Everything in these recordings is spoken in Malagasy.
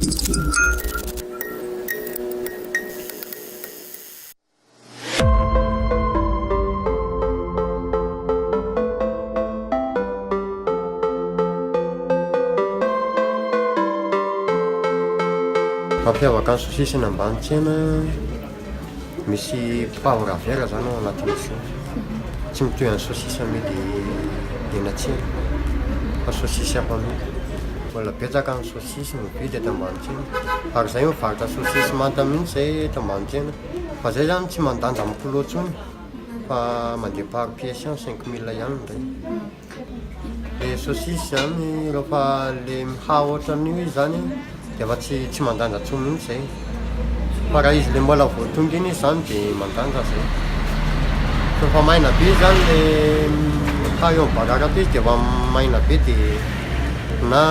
Mampiavaka ny sosisy ny ambany-tsena misy poivre vert zany ao anatin'izy tsy mitohy an'ny sosisy amidy eny an-tsena fa sosisy hafa mihitsy. Mbola betsaka ny sosisy mividy eto ambany-tsena ary zay mivarotra sosisy manta mihitsy zay eto ambany-tsena fa zay zany tsy mandanja amin'ny kilao intsony fa mandeha par pièce ihany 5000 ihany ndray. Le sosisy zany rehefa le miha ohatran'io izy zany dia efa tsy mandanja intsony mihitsy zay fa raha izy le mbola vao tonga iny izy zany dia mandanja zay. Rehefa maina be zany le ha eo mibarara be izy dia efa maina be dia na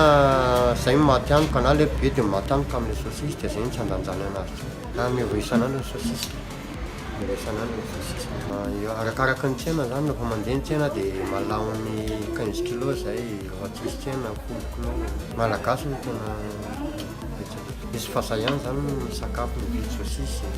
zay maty antoka na le be dia maty antoka amin'le sosisy dia zay tsy andanjany anazy. Miova isan'andro ny sosisy, miova isan'andro ny sosisy. Arakaraka ny tsena zany rehefa mandeha ny tsena dia malao ny 15 kilo zay, rehefa tsisy tsena 10 kilo. Malagasy no tena misy fasahihany zany ny sakafo mividy sosisy.